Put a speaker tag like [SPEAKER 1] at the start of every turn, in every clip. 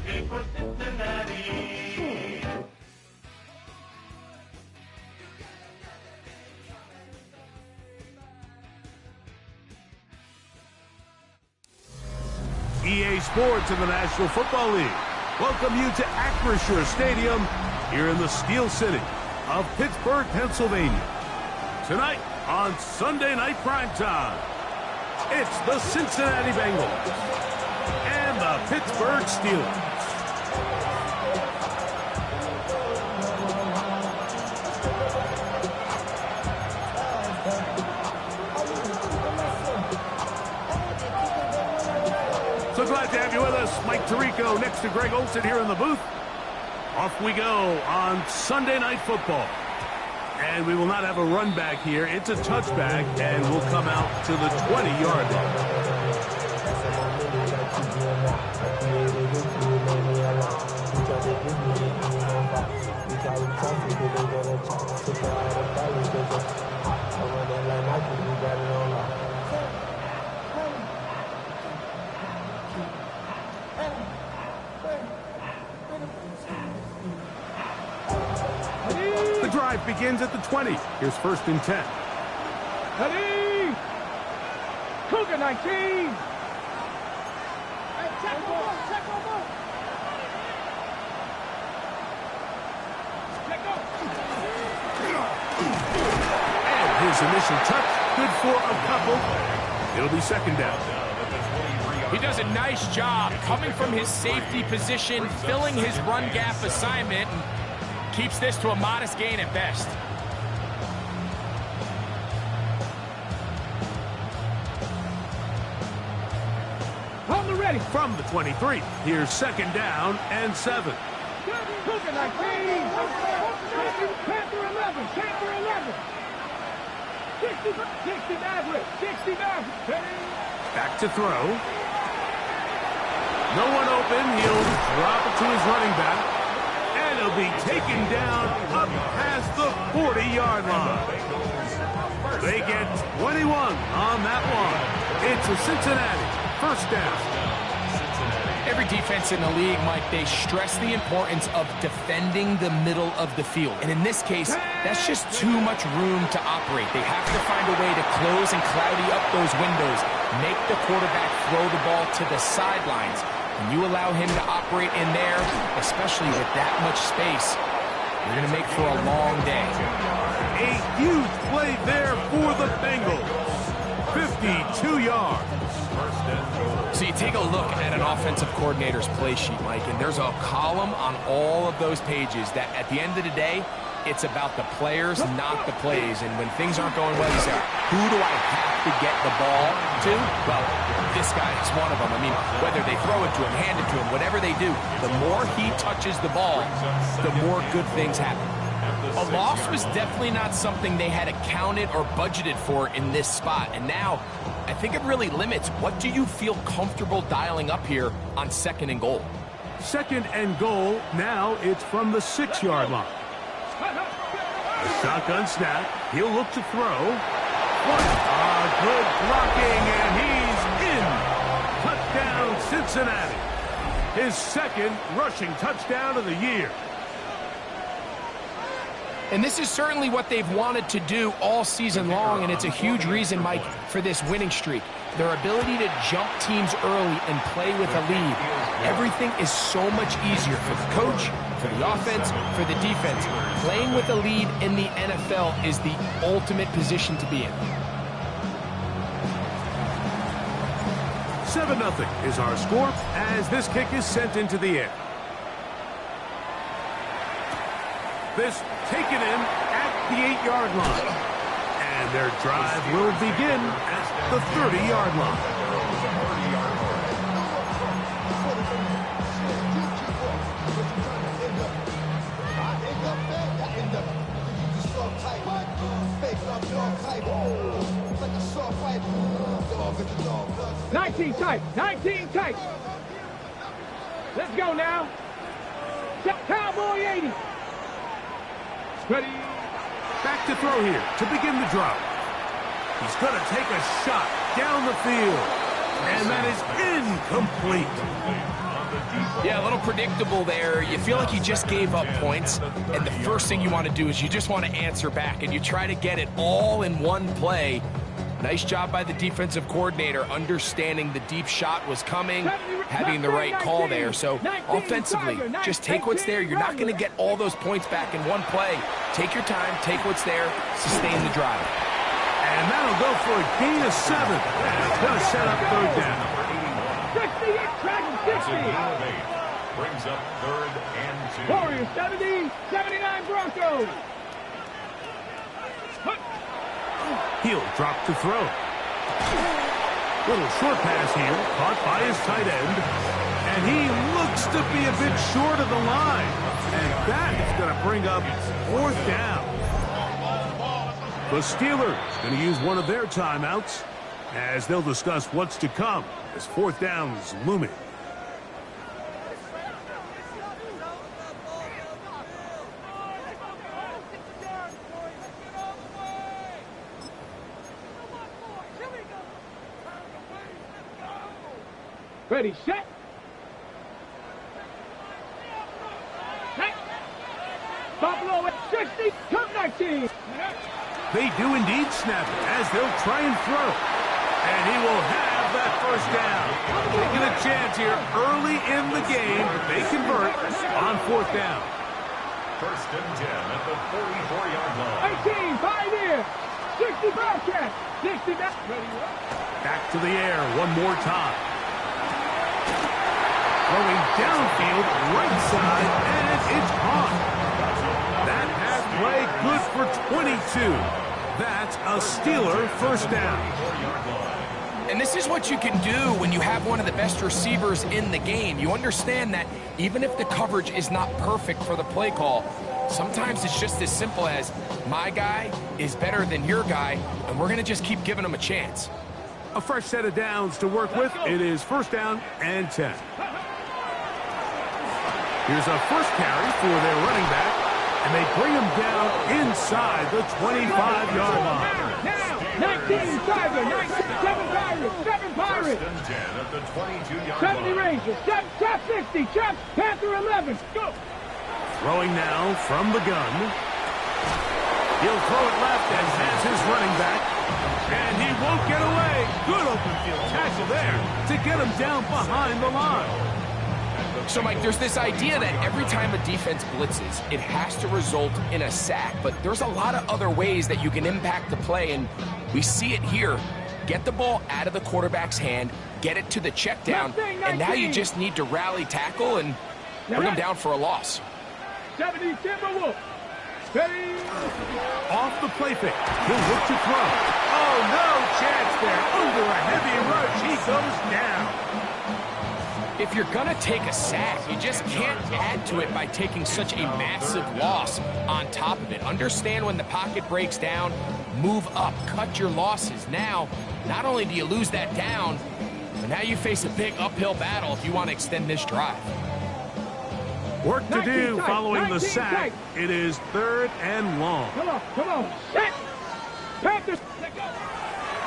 [SPEAKER 1] EA Sports in the National Football League welcome you to Acrisure Stadium here in the Steel City of Pittsburgh, Pennsylvania. Tonight on Sunday Night Primetime, it's the Cincinnati Bengals and the Pittsburgh Steelers. So glad to have you with us. Mike Tirico next to Greg Olson here in the booth. Off we go on Sunday Night Football. And we will not have a run back here. It's a touchback, and we'll come out to the 20-yard line. The drive begins at the 20. Here's 1st and 10.
[SPEAKER 2] Ready! Cougar 19!
[SPEAKER 1] And his initial touch, good for a couple. It'll be 2nd down.
[SPEAKER 3] He does a nice job coming from his safety position, filling his run gap assignment, and keeps this to a modest gain at best.
[SPEAKER 2] On the ready.
[SPEAKER 1] From the 23, here's 2nd down and 7.
[SPEAKER 2] Cougar 19! Panther 11! Panther 11! 60
[SPEAKER 1] Back to throw. No one open. He'll drop it to his running back. And he'll be taken down up past the 40-yard line. They get 21 on that one. It's a Cincinnati 1st down.
[SPEAKER 3] Every defense in the league, Mike, they stress the importance of defending the middle of the field. And in this case, that's just too much room to operate. They have to find a way to close and cloudy up those windows, make the quarterback throw the ball to the sidelines. When you allow him to operate in there, especially with that much space, you're going to make for a long day.
[SPEAKER 1] A huge play there for the Bengals. 52 yards.
[SPEAKER 3] So you take a look at an offensive coordinator's play sheet, Mike, and there's a column on all of those pages that at the end of the day, it's about the players, not the plays. And when things aren't going well, you say, who do I have to get the ball to? Well, this guy is one of them. I mean, whether they throw it to him, hand it to him, whatever they do, the more he touches the ball, the more good things happen. A loss was definitely not something they had accounted or budgeted for in this spot. And now, I think it really limits. What do you feel comfortable dialing up here on 2nd and goal?
[SPEAKER 1] 2nd and goal. Now it's from the 6-yard line. A shotgun snap. He'll look to throw. Good blocking, and he's in. Touchdown, Cincinnati. His 2nd rushing touchdown of the year.
[SPEAKER 3] And this is certainly what they've wanted to do all season long, and it's a huge reason, Mike, for this winning streak. Their ability to jump teams early and play with a lead. Everything is so much easier for the coach, for the offense, for the defense. Playing with a lead in the NFL is the ultimate position to be in.
[SPEAKER 1] 7-0 is our score as this kick is sent into the air. This taken in at the 8-yard line. And their drive will begin at the 30-yard line.
[SPEAKER 2] Nineteen tight. 19 tight. Let's go now. Cowboy 80. Ready.
[SPEAKER 1] Back to throw here to begin the drive. He's going to take a shot down the field. And that is incomplete.
[SPEAKER 3] Yeah, a little predictable there. You feel like you just gave up points, and the first thing you want to do is you just want to answer back, and you try to get it all in one play. Nice job by the defensive coordinator, understanding the deep shot was coming, having the right call there. So offensively, just take what's there. You're not going to get all those points back in one play. Take your time, take what's there, sustain the drive.
[SPEAKER 1] And that'll go for a gain of 7. And it's going to set up third down.
[SPEAKER 2] 60.
[SPEAKER 4] Brings up 3rd and 2.
[SPEAKER 2] Warriors 70, 79 Broncos.
[SPEAKER 1] He'll drop to throw. Little short pass here, caught by his tight end. And he looks to be a bit short of the line. And that is going to bring up 4th down. The Steelers going to use one of their timeouts as they'll discuss what's to come as 4th down is looming.
[SPEAKER 2] Ready, set. Set. Buffalo at 60, come 19.
[SPEAKER 1] They do indeed snap it as they'll try and throw. And he will have that 1st down. Taking a chance here early in the game, but they convert on 4th down.
[SPEAKER 4] 1st and 10 at the 44-yard line.
[SPEAKER 2] 18, 5 here. 60 Bobcats. 60 back.
[SPEAKER 1] Back to the air one more time. Throwing downfield, right side, and it's caught. That pass play good for 22. That's a Steeler 1st down.
[SPEAKER 3] And this is what you can do when you have one of the best receivers in the game. You understand that even if the coverage is not perfect for the play call, sometimes it's just as simple as my guy is better than your guy, and we're going to just keep giving him a chance.
[SPEAKER 1] A fresh set of downs to work with. It is 1st down and 10. Here's a first carry for their running back, and they bring him down inside the 25-yard line.
[SPEAKER 2] Now, 19 Tigers, 7 Pirates, 7 Pirates.
[SPEAKER 4] 1st and 10 at the 22-yard
[SPEAKER 2] 70
[SPEAKER 4] line.
[SPEAKER 2] Rangers, Chef 60, Chef Panther 11. Go.
[SPEAKER 1] Throwing now from the gun. He'll throw it left and has his running back. And he won't get away. Good open field tackle there to get him down behind the line.
[SPEAKER 3] So, Mike, there's this idea that every time a defense blitzes, it has to result in a sack. But there's a lot of other ways that you can impact the play, and we see it here. Get the ball out of the quarterback's hand, get it to the check down, and now you just need to rally tackle and bring him down for a loss.
[SPEAKER 2] 70 Timberwolves. Ready.
[SPEAKER 1] Off the play fake. He'll look to throw. Oh, no chance there. Under a heavy rush, he goes down.
[SPEAKER 3] If you're going to take a sack, you just can't add to it by taking such a massive loss on top of it. Understand when the pocket breaks down, move up, cut your losses. Now, not only do you lose that down, but now you face a big uphill battle if you want to extend this drive.
[SPEAKER 1] Work to do following the sack. It is 3rd and long.
[SPEAKER 2] Come on, set. Panthers.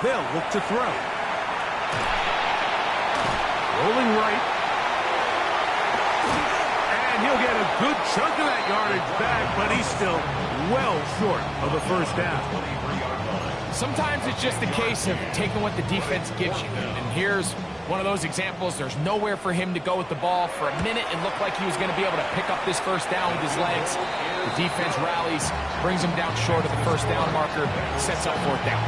[SPEAKER 1] They'll look to throw. Rolling right. And he'll get a good chunk of that yardage back, but he's still well short of the 1st down.
[SPEAKER 3] Sometimes it's just a case of taking what the defense gives you. And here's one of those examples. There's nowhere for him to go with the ball. For a minute, it looked like he was going to be able to pick up this 1st down with his legs. The defense rallies, brings him down short of the 1st down marker, sets up 4th down.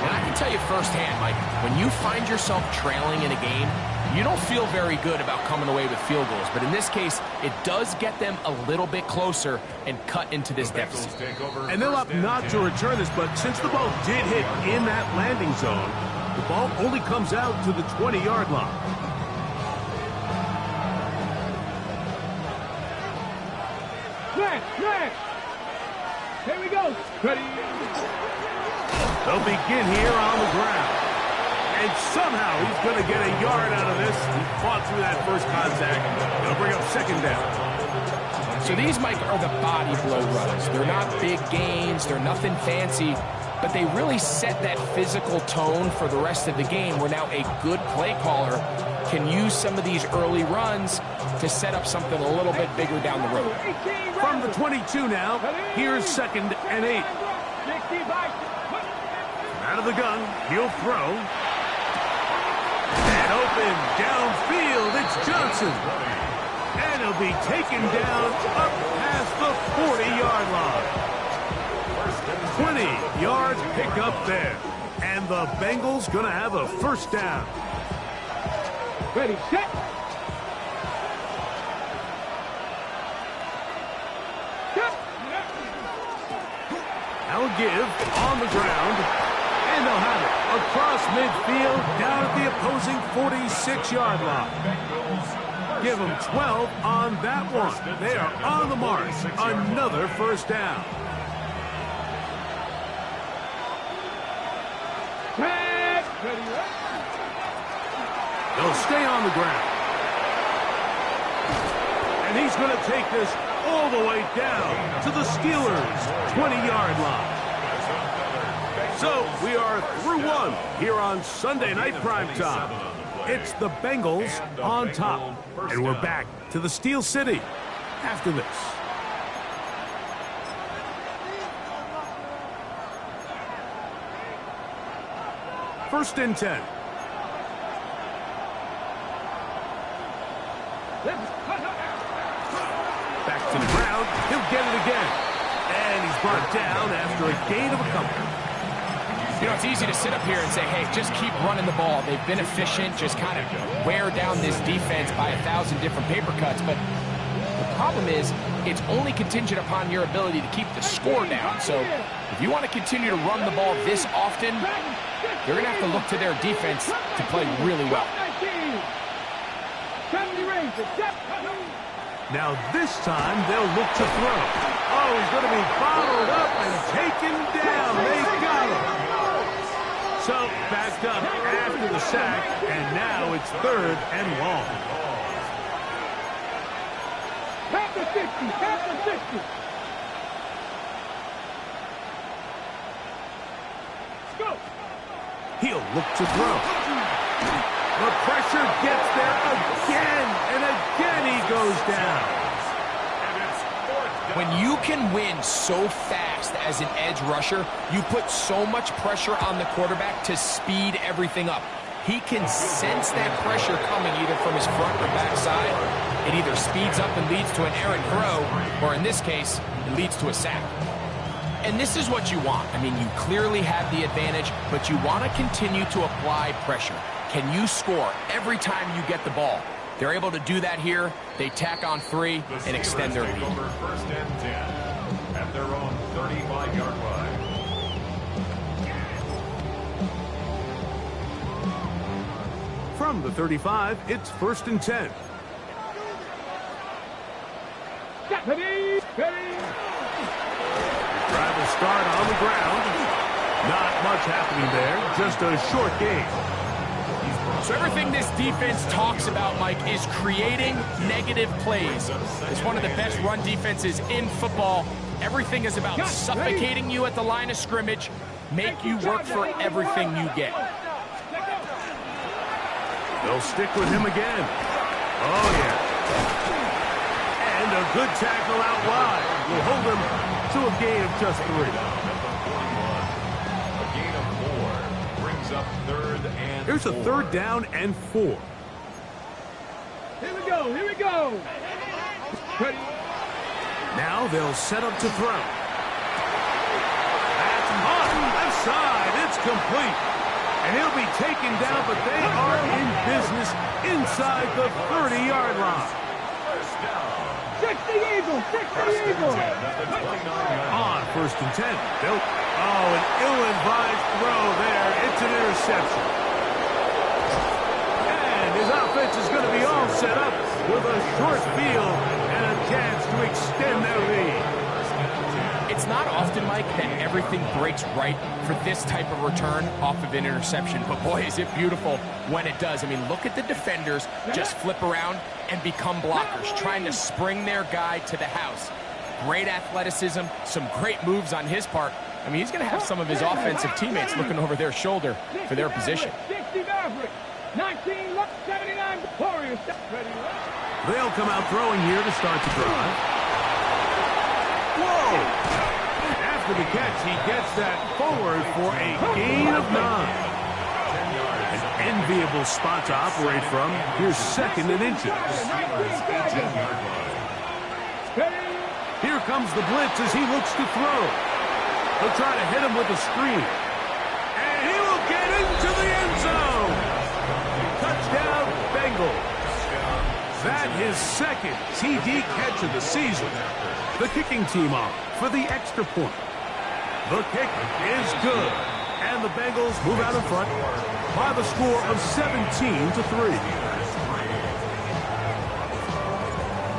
[SPEAKER 3] And I can tell you firsthand, Mike, when you find yourself trailing in a game, you don't feel very good about coming away with field goals. But in this case, it does get them a little bit closer and cut into this deficit.
[SPEAKER 1] And they'll opt not to return this, but since the ball did hit in that landing zone, the ball only comes out to the 20-yard line.
[SPEAKER 2] Flash. Here we go. Ready.
[SPEAKER 1] They'll begin here on the ground. And somehow he's going to get a yard out of this. He fought through that first contact. They'll bring up 2nd down.
[SPEAKER 3] So these, Mike, are the body blow runs. They're not big gains. They're nothing fancy. but they really set that physical tone for the rest of the game where now a good play caller can use some of these early runs to set up something a little bit bigger down the road.
[SPEAKER 1] From the 22 now, here's 2nd and 8. Out of the gun, he'll throw. And open downfield, it's Johnson. And he'll be taken down up past the 40-yard line. 20 yards pickup there. And the Bengals going to have a first down.
[SPEAKER 2] Ready, set.
[SPEAKER 1] Now give on the ground. And they'll have it across midfield down at the opposing 46-yard line. Give them 12 on that one. They are on the mark. Another first down. They'll stay on the ground. And he's going to take this all the way down to the Steelers' 20-yard line. So we are through one here on Sunday Night Primetime. It's the Bengals on top. And we're back to the Steel City after this. First and 10. Back to the ground. He'll get it again. And he's brought down after a gain of a couple.
[SPEAKER 3] You know, it's easy to sit up here and say, hey, just keep running the ball. They've been efficient, just kind of wear down this defense by 1,000 different paper cuts. But the problem is, it's only contingent upon your ability to keep the score down. So if you want to continue to run the ball this often, you're going to have to look to their defense to play really well.
[SPEAKER 1] Now this time they'll look to throw. Oh, he's going to be bottled up and taken down. They got him. So backed up after the sack, and now it's 3rd and long.
[SPEAKER 2] Tap the 50, tap the 50. Go.
[SPEAKER 1] He'll look to throw. The pressure gets there again, and again he goes down.
[SPEAKER 3] When you can win so fast as an edge rusher, you put so much pressure on the quarterback to speed everything up. He can sense that pressure coming either from his front or back side. It either speeds up and leads to an errant throw, or in this case, it leads to a sack. And this is what you want. I mean, you clearly have the advantage, but you want to continue to apply pressure. Can you score every time you get the ball? They're able to do that here. They tack on 3 and extend their lead.
[SPEAKER 4] First and 10 at their own 35-yard line.
[SPEAKER 1] From the 35, it's 1st and 10.
[SPEAKER 2] Ready, ready.
[SPEAKER 1] Drive will start on the ground. Not much happening there. Just a short game.
[SPEAKER 3] So everything this defense talks about, Mike, is creating negative plays. It's one of the best run defenses in football. Everything is about suffocating you at the line of scrimmage, make you work for everything you get.
[SPEAKER 1] They'll stick with him again. Oh, yeah. And a good tackle out wide will hold him to a gain of just 3.
[SPEAKER 4] A gain of 4 brings up 3rd and 4.
[SPEAKER 1] Here's a 3rd down and 4.
[SPEAKER 2] Here we go, here we go. Ready.
[SPEAKER 1] Now they'll set up to throw. That's on left side. It's complete. And he'll be taken down, but they are in business inside the 30-yard line.
[SPEAKER 2] 60 Eagles, 60 Eagles.
[SPEAKER 1] On 1st and 10. An ill-advised throw there. It's an interception. And his offense is going to be all set up with a short field and a chance to extend their lead.
[SPEAKER 3] It's not often, Mike, that everything breaks right for this type of return off of an interception. But, boy, is it beautiful when it does. I mean, look at the defenders just flip around and become blockers, trying to spring their guy to the house. Great athleticism, some great moves on his part, I mean, he's going to have some of his offensive teammates looking over their shoulder for their position.
[SPEAKER 2] 60 Maverick, 1979 Warriors.
[SPEAKER 1] They'll come out throwing here to start the drive. Whoa! After the catch, he gets that forward for a gain of 9. An enviable spot to operate from. Here's second and inches. Here comes the blitz as he looks to throw. He'll try to hit him with a screen. And he will get into the end zone. Touchdown, Bengals. That his second TD catch of the season. The kicking team off for the extra point. The kick is good. And the Bengals move out in front by the score of 17-3.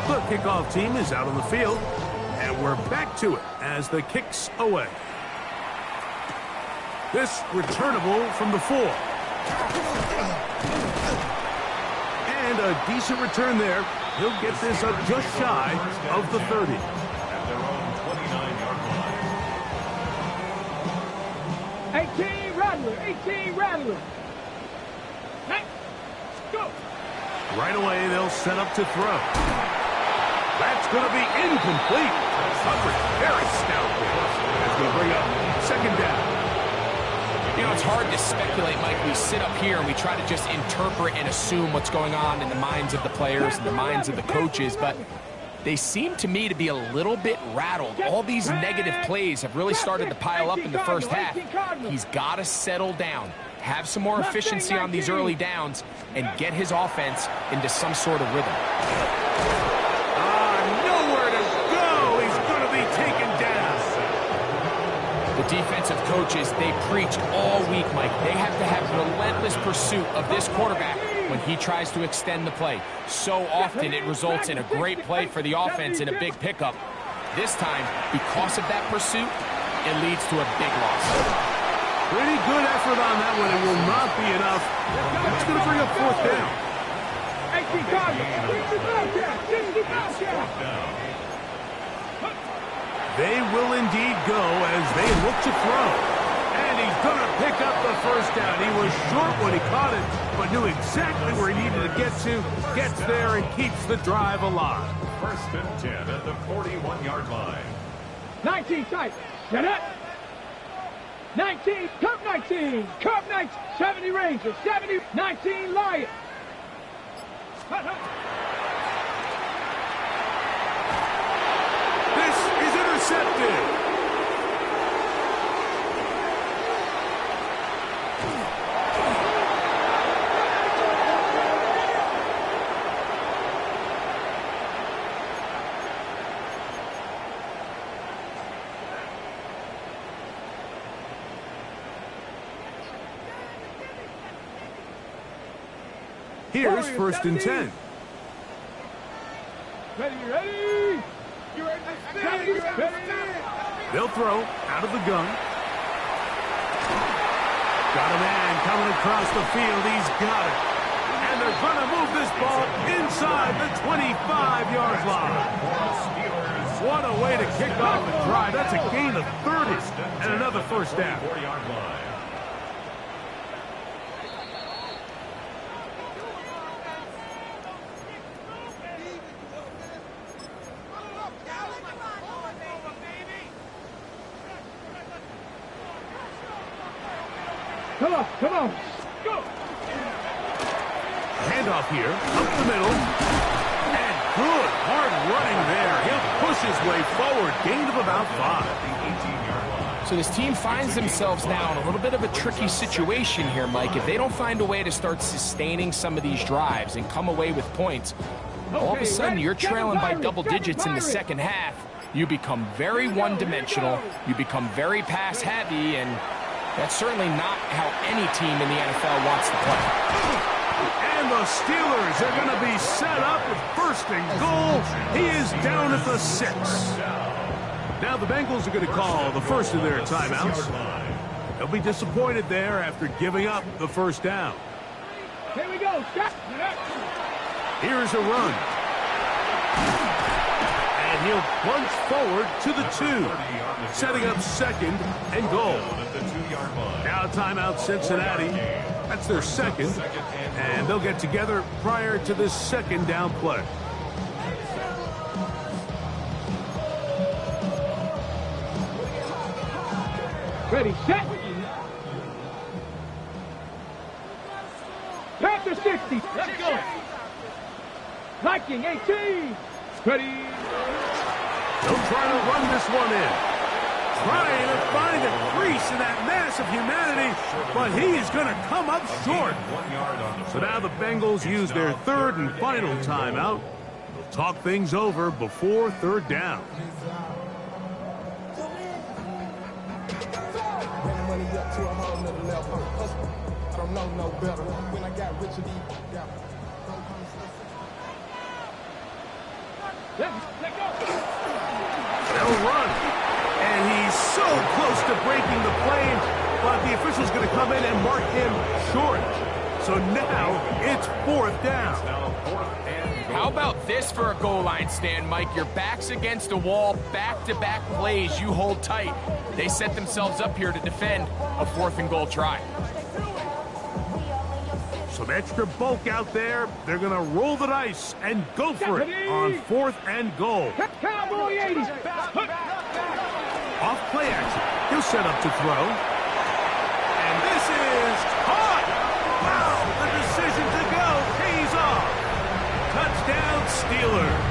[SPEAKER 1] The kickoff team is out on the field. And we're back to it as the kick's away. This returnable from the 4. And a decent return there. He'll get this up just shy of the 30.
[SPEAKER 4] At their own 29-yard line.
[SPEAKER 2] 18 Rattler, 18 Rattler. Let's go.
[SPEAKER 1] Right away, they'll set up to throw. That's going to be incomplete. Coverage very stout there. That's going to bring up second down.
[SPEAKER 3] You know, it's hard to speculate, Mike. We sit up here and we try to just interpret and assume what's going on in the minds of the players and the minds of the coaches, but they seem to me to be a little bit rattled. All these negative plays have really started to pile up in the first half. He's got to settle down, have some more efficiency on these early downs, and get his offense into some sort of rhythm.
[SPEAKER 1] Nowhere to go. He's going to be taken down.
[SPEAKER 3] The defensive coaches, they preached all week, Mike. They have to have relentless pursuit of this quarterback when he tries to extend the play. So often it results in a great play for the offense and a big pickup. This time, because of that pursuit, it leads to a big loss.
[SPEAKER 1] Pretty good effort on that one. It will not be enough. That's going to bring up fourth down.
[SPEAKER 2] 18
[SPEAKER 1] They will indeed go as they look to throw. And he's going to pick up the first down. He was short when he caught it, but knew exactly where he needed to get to. Gets there and keeps the drive alive.
[SPEAKER 4] First and 10 at the 41-yard line.
[SPEAKER 2] 19 tight. Get it. 19. Cup 19. Cup 19. 70 Rangers. 70. 19 Lions.
[SPEAKER 1] This is intercepted. Here's first and 10.
[SPEAKER 2] Ready.
[SPEAKER 1] They'll throw out of the gun. Got a man coming across the field. He's got it. And they're going to move this ball inside the 25-yard line. What a way to kick off the drive. That's a gain of 30 and another first down.
[SPEAKER 4] 4-yard line.
[SPEAKER 2] Come on. Go.
[SPEAKER 1] Handoff here, up the middle. And good, hard running there. He'll push his way forward. Gain of about 5.
[SPEAKER 3] So this team finds themselves now in a little bit of a tricky situation here, Mike. If they don't find a way to start sustaining some of these drives and come away with points, all of a sudden you're trailing by double digits in the second half. You become very one-dimensional. You become very pass-heavy, and that's certainly not how any team in the NFL wants to play.
[SPEAKER 1] And the Steelers are going to be set up with first and goal. He is down at the 6. Now the Bengals are going to call the first of their timeouts. They'll be disappointed there after giving up the first down.
[SPEAKER 2] Here we go. Stop.
[SPEAKER 1] Here's a run. And And he'll plunge forward to the 2, setting up 2nd and goal. Now timeout Cincinnati. That's their 2nd, and they'll get together prior to this 2nd down play.
[SPEAKER 2] Ready, set. Panther 60. Let's go. Viking 18. Ready.
[SPEAKER 1] They'll try to run this one in. Trying to find a crease in that mass of humanity, but he's going to come up short. So now the Bengals use their 3rd and final timeout. They'll talk things over before 3rd down. They'll run. And he's so close to breaking the plane, but the official's going to come in and mark him short. So now it's 4th down.
[SPEAKER 3] How about this for a goal line stand, Mike? Your back's against a wall, back-to-back plays, you hold tight. They set themselves up here to defend a 4th and goal try.
[SPEAKER 1] Some extra bulk out there. They're going to roll the dice and go for it on 4th and goal.
[SPEAKER 2] Cowboy 80.
[SPEAKER 1] Off play action. He'll set up to throw. And this is caught. Wow, the decision to go pays off. Touchdown Steelers.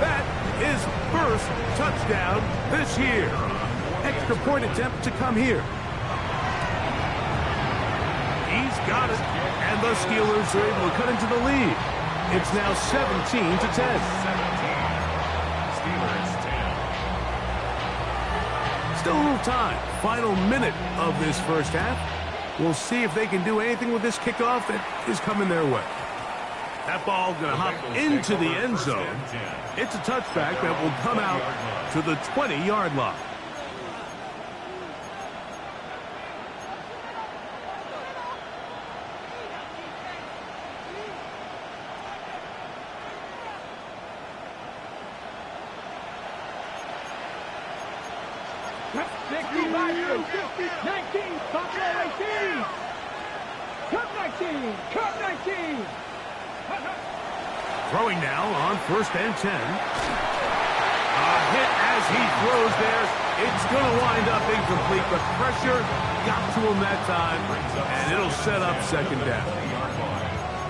[SPEAKER 1] That is first touchdown this year. Extra point attempt to come here. He's got it. And the Steelers are able to cut into the lead. It's now 17-10. 17. Steelers 10. Still a little time. Final minute of this first half. We'll see if they can do anything with this kickoff that is coming their way. That ball going to hop into the end zone. It's a touchback that will come out to the 20-yard line. Throwing now on 1st and 10. A hit as he throws there. It's going to wind up incomplete, but pressure got to him that time, and it'll set up 2nd down.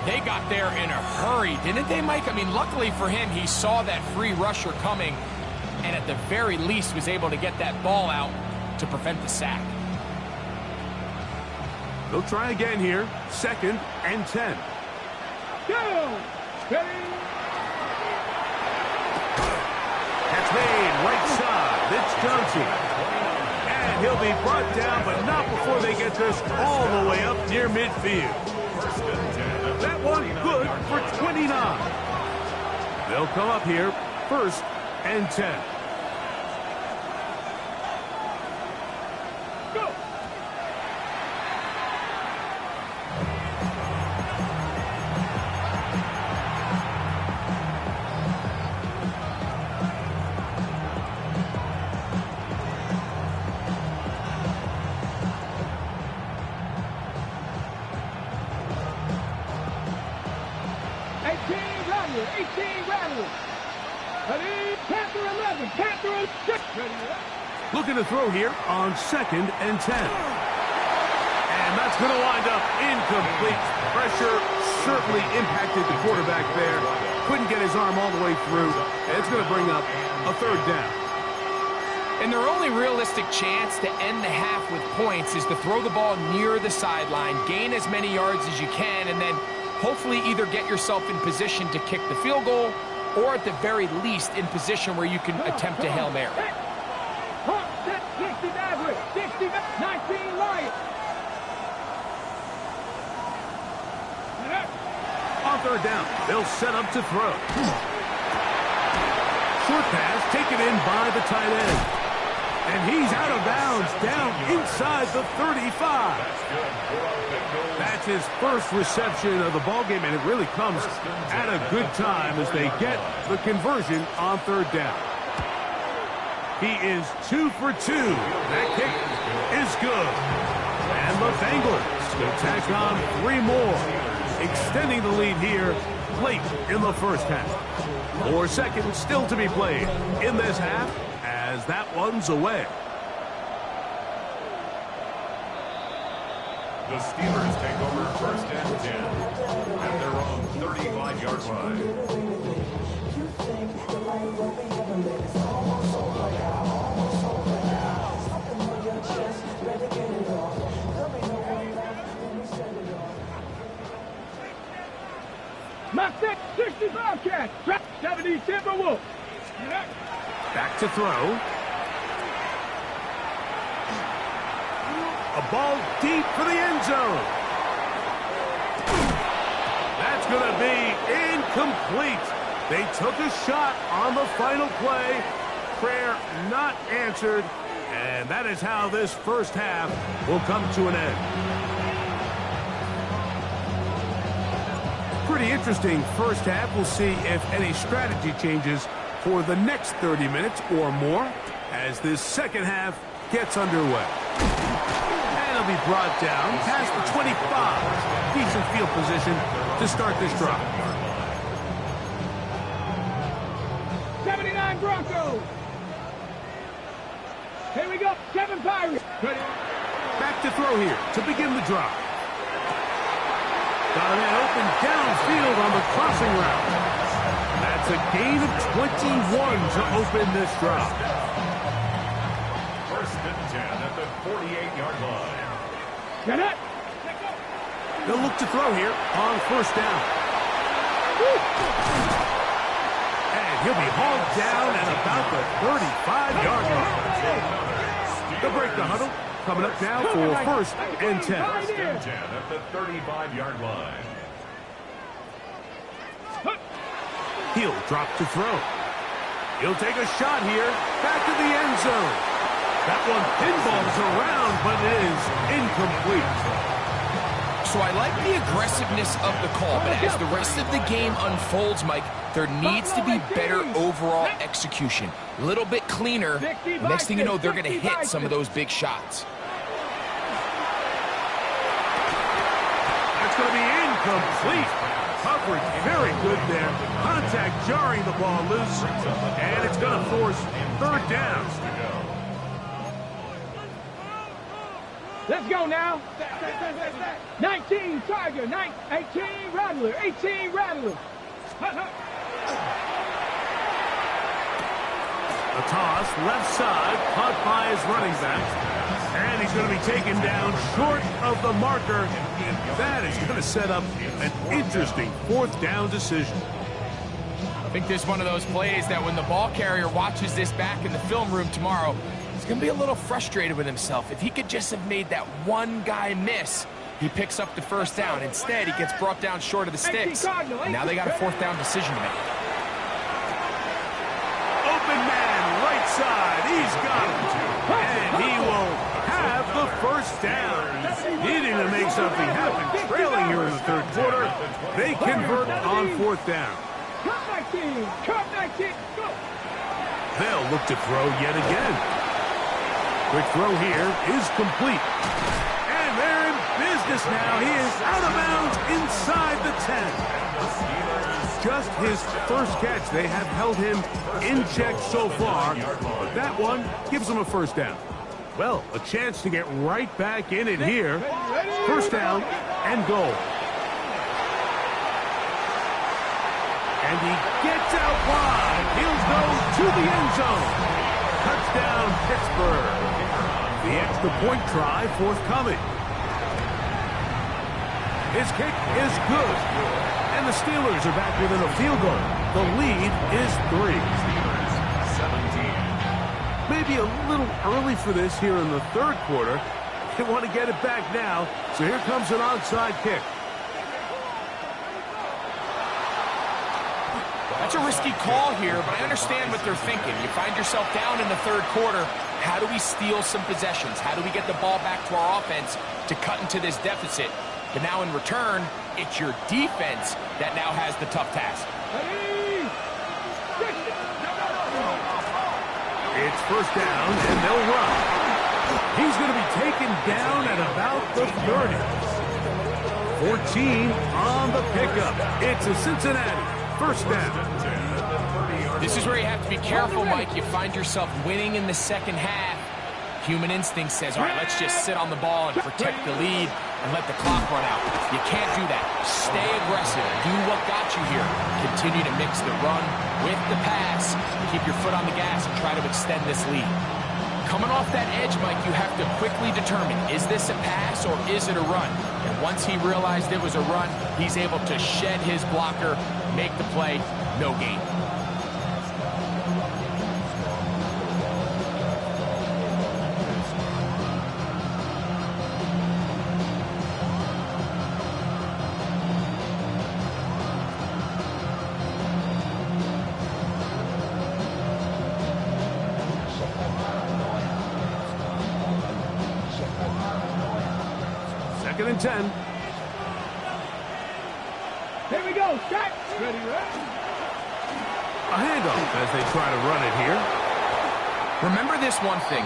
[SPEAKER 3] They got there in a hurry, didn't they, Mike? I mean, luckily for him, he saw that free rusher coming, and at the very least was able to get that ball out to prevent the sack.
[SPEAKER 1] They'll try again here. 2nd and 10.
[SPEAKER 2] Go! Ready?
[SPEAKER 1] That's made right side. It's Johnson. And he'll be brought down, but not before they get this all the way up near midfield. That one good for 29. They'll come up here 1st and 10. Looking to throw here on 2nd and 10. And that's going to wind up incomplete. Pressure certainly impacted the quarterback there. Couldn't get his arm all the way through. And it's going to bring up a 3rd down.
[SPEAKER 3] And their only realistic chance to end the half with points is to throw the ball near the sideline, gain as many yards as you can, and then hopefully either get yourself in position to kick the field goal or at the very least in position where you can attempt a Hail Mary.
[SPEAKER 2] 19 Lions.
[SPEAKER 1] On 3rd down, they'll set up to throw. Short pass taken in by the tight end. And he's out of bounds, down inside the 35. That's his first reception of the ballgame, and it really comes at a good time as they get the conversion on third down. He is 2 for 2. That kick is good. And the Bengals will tack on 3 more, extending the lead here late in the first half. 4 seconds still to be played in this half as that one's away.
[SPEAKER 4] The Steelers take over first and 10 at their own 35-yard line.
[SPEAKER 2] Mark that 65 catch. 70 Timberwolves.
[SPEAKER 1] Back to throw. A ball deep for the end zone. That's going to be incomplete. They took a shot on the final play. Prayer not answered. And that is how this first half will come to an end. Pretty interesting first half. We'll see if any strategy changes for the next 30 minutes or more as this second half gets underway. And it'll be brought down past the 25. Decent field position to start this drive.
[SPEAKER 2] 79 Broncos. Here we go. 7 Pirates.
[SPEAKER 1] Back to throw here to begin the drive. Got a man open downfield on the crossing route. That's a gain of 21 to open this drive.
[SPEAKER 4] First and 10 at the 48-yard line.
[SPEAKER 2] Get it.
[SPEAKER 1] They'll look to throw here on first down. And he'll be hauled down at about the 35-yard line. They'll break the huddle. Coming up now for first and 10.
[SPEAKER 4] First and 10 at the 35-yard line.
[SPEAKER 1] He'll drop to throw. He'll take a shot here. Back to the end zone. That one pinballs around, but it is incomplete.
[SPEAKER 3] So I like the aggressiveness of the call, but as the rest of the game unfolds, Mike, there needs to be better overall execution. A little bit cleaner. Next thing you know, they're going to hit some of those big shots.
[SPEAKER 1] That's going to be incomplete. Coverage very good there. Contact jarring the ball loose, and it's going to force third down.
[SPEAKER 2] Let's go now. 19 Tiger, 18 Rattler, 18 Rattler.
[SPEAKER 1] A toss, left side, caught by his running back. And he's going to be taken down short of the marker. That is going to set up an interesting fourth down decision.
[SPEAKER 3] I think this is one of those plays that when the ball carrier watches this back in the film room tomorrow, he's going to be a little frustrated with himself. If he could just have made that one guy miss, he picks up the first down. Instead, he gets brought down short of the sticks. And now they got a fourth down decision to make.
[SPEAKER 1] Open man, right side. He's got him. And he will have the first down. Needing to make something happen. Trailing here in the third quarter. They convert on fourth down.
[SPEAKER 2] Cut 19, cut 19, go.
[SPEAKER 1] They'll look to throw yet again. Quick throw here is complete. And they're in business now. He is out of bounds inside the 10. Just his first catch. They have held him in check so far, but that one gives him a first down. Well, a chance to get right back in it here. First down and goal. And he gets out wide. He'll go to the end zone. Touchdown, Pittsburgh. The extra point try forthcoming. His kick is good. And the Steelers are back within a field goal. The lead is 3.
[SPEAKER 4] 17.
[SPEAKER 1] Maybe a little early for this here in the third quarter. They want to get it back now. So here comes an onside kick.
[SPEAKER 3] It's a risky call here, but I understand what they're thinking. You find yourself down in the third quarter. How do we steal some possessions? How do we get the ball back to our offense to cut into this deficit? But now in return, it's your defense that now has the tough task.
[SPEAKER 1] It's first down, and they'll run. He's going to be taken down at about the 30. 14 on the pickup. It's a Cincinnati first down.
[SPEAKER 3] This is where you have to be careful, Mike. You find yourself winning in the second half. Human instinct says, all right, let's just sit on the ball and protect the lead and let the clock run out. You can't do that. Stay aggressive. Do what got you here. Continue to mix the run with the pass. Keep your foot on the gas and try to extend this lead. Coming off that edge, Mike, you have to quickly determine, is this a pass or is it a run? And once he realized it was a run, he's able to shed his blocker, make the play, no gain.
[SPEAKER 1] Second and 10.
[SPEAKER 2] Here we go. Set. Ready, ready.
[SPEAKER 1] A handoff as they try to run it here.
[SPEAKER 3] Remember this one thing.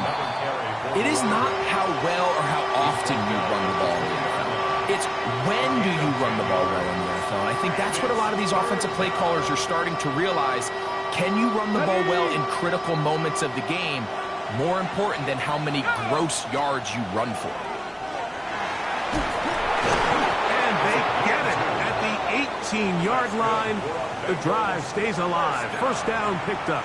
[SPEAKER 3] It is not how well or how often you run the ball in the NFL. It's when do you run the ball well in the NFL. And I think that's what a lot of these offensive play callers are starting to realize. Can you run the ball well in critical moments of the game? More important than how many gross yards you run for.
[SPEAKER 1] And they get it at the 18-yard line. The drive stays alive. First down picked up.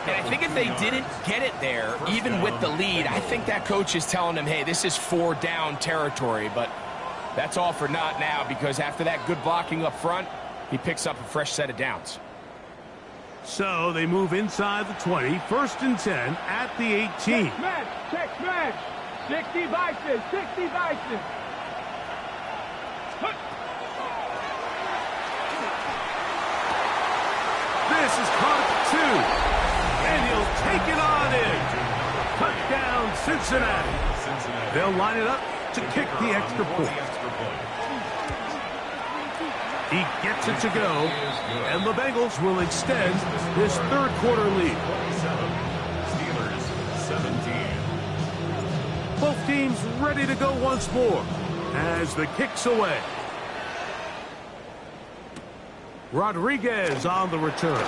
[SPEAKER 3] And I think if they didn't get it there, even with the lead, I think that coach is telling them, hey, this is 4-down territory. But that's all for naught now, because after that good blocking up front, he picks up a fresh set of downs.
[SPEAKER 1] So they move inside the 20. First and 10 at the 18.
[SPEAKER 2] Check smash. Check smash. 60 Bison. 60 Bison.
[SPEAKER 1] This is caught at 2. And he'll take it on in. Touchdown, Cincinnati. They'll line it up to kick the extra point. He gets it to go, and the Bengals will extend this third quarter lead.
[SPEAKER 4] Steelers 17.
[SPEAKER 1] Both teams ready to go once more as the kick's away. Rodriguez on the return.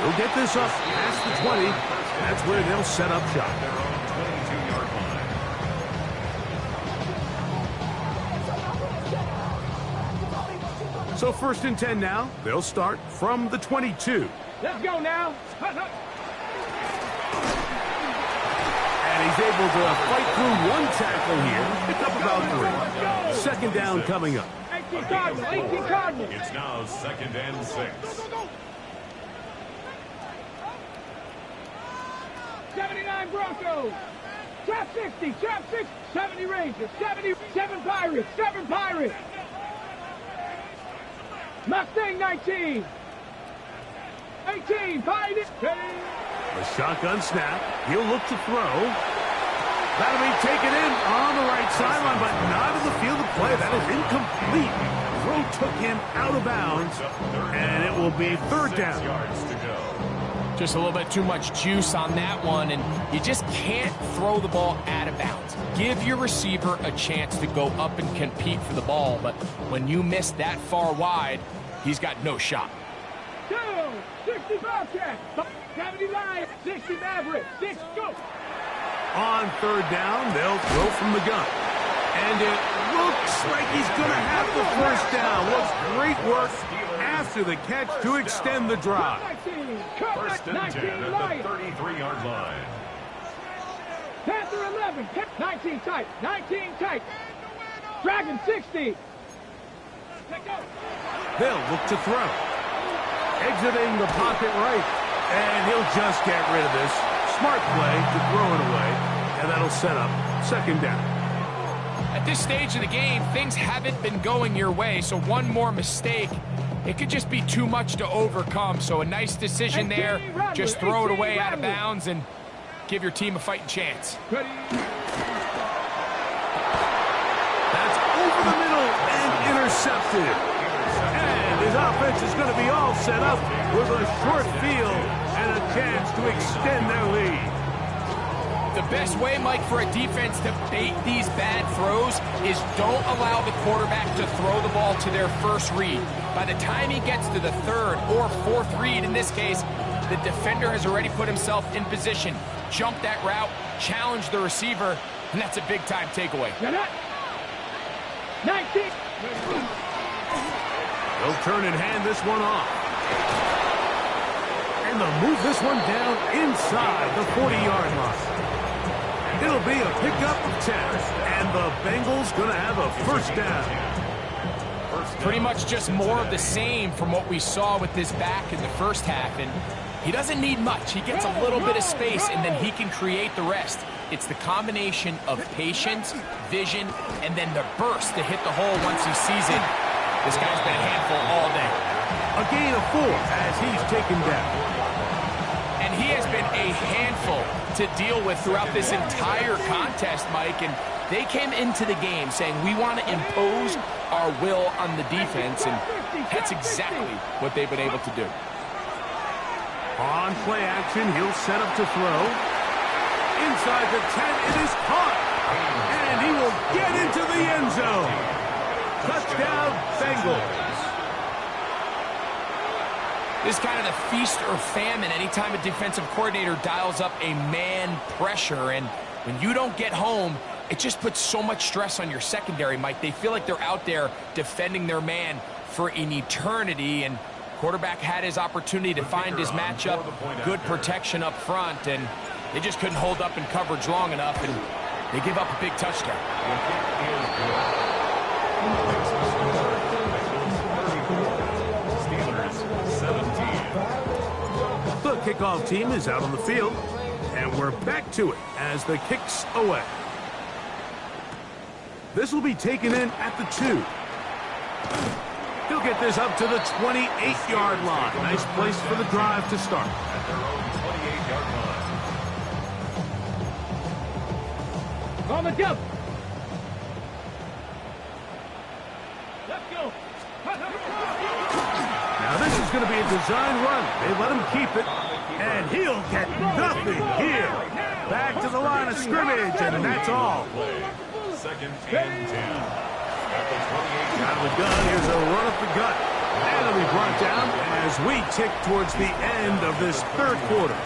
[SPEAKER 1] He'll get this up past the 20. That's where they'll set up shop.
[SPEAKER 4] Their own 22-yard line.
[SPEAKER 1] So first and 10 now. They'll start from the 22.
[SPEAKER 2] Let's go now.
[SPEAKER 1] And he's able to fight through one tackle here. Pick up about 3. Second down coming up.
[SPEAKER 2] 18 Cardinals. 18 Cardinals.
[SPEAKER 4] It's now 2nd and 6.
[SPEAKER 2] 79 Broncos. Trap 60. Trap 60. 70 Rangers. 77 Pirates. 7 Pirates. Mustang 19. 18 Pirates.
[SPEAKER 1] A shotgun snap. He'll look to throw. That'll be taken in on the right sideline, but not in the field of play. That is incomplete. Throw took him out of bounds, and it will be third down.
[SPEAKER 4] 6 yards to go.
[SPEAKER 3] Just a little bit too much juice on that one, and you just can't throw the ball out of bounds. Give your receiver a chance to go up and compete for the ball, but when you miss that far wide, he's got no shot.
[SPEAKER 2] 60 Bobcats. 70 Lions. 60 Mavericks. 6 go.
[SPEAKER 1] On third down, they'll throw from the gun. And it looks like he's going to have the first down. What great work after the catch to extend the drive.
[SPEAKER 4] First and 10 at the 33-yard line.
[SPEAKER 2] Panther 11. 19 tight. 19 tight. Dragon 60.
[SPEAKER 1] They'll look to throw. Exiting the pocket right. And he'll just get rid of this. Smart play to throw it away. And that'll set up second down.
[SPEAKER 3] At this stage of the game, things haven't been going your way, so one more mistake, it could just be too much to overcome. So a nice decision there. Just throw it away out of bounds and give your team a fighting chance.
[SPEAKER 1] That's over the middle and intercepted. And his offense is going to be all set up with a short field and a chance to extend their lead.
[SPEAKER 3] The best way, Mike, for a defense to bait these bad throws is don't allow the quarterback to throw the ball to their first read. By the time he gets to the third or fourth read, in this case, the defender has already put himself in position, jump that route, challenge the receiver, and that's a big-time takeaway.
[SPEAKER 2] 19.
[SPEAKER 1] They'll turn and hand this one off. And they'll move this one down inside the 40-yard line. It'll be a pickup of 10, and the Bengals going to have a first down.
[SPEAKER 3] Pretty much just more of the same from what we saw with this back in the first half, and he doesn't need much. He gets a little bit of space, and then he can create the rest. It's the combination of patience, vision, and then the burst to hit the hole once he sees it. This guy's been a handful all day.
[SPEAKER 1] A gain of 4 as he's taken down.
[SPEAKER 3] And he has been a handful to deal with throughout this entire contest, Mike. And they came into the game saying, we want to impose our will on the defense. And that's exactly what they've been able to do.
[SPEAKER 1] On play action, he'll set up to throw. Inside the 10, it is caught. And he will get into the end zone. Touchdown, Bengals.
[SPEAKER 3] This is kind of the feast or famine anytime a defensive coordinator dials up a man pressure. And when you don't get home, it just puts so much stress on your secondary, Mike. They feel like they're out there defending their man for an eternity. And quarterback had his opportunity to find his matchup, good protection up front, and they just couldn't hold up in coverage long enough, and they give up a big touchdown.
[SPEAKER 1] The kickoff team is out on the field, and we're back to it as the kick's away. This will be taken in at the 2. He'll get this up to the 28-yard line. Nice place for the drive to start.
[SPEAKER 4] At their own 28-yard line.
[SPEAKER 2] On the jump. Let's go.
[SPEAKER 1] Now this is going to be a design run. They let him keep it, and he'll get nothing here. Back to the line of scrimmage, and that's all.
[SPEAKER 4] Second and 10.
[SPEAKER 1] Out of the gun, here's a run up the gut. And it'll be brought down as we tick towards the end of this third quarter.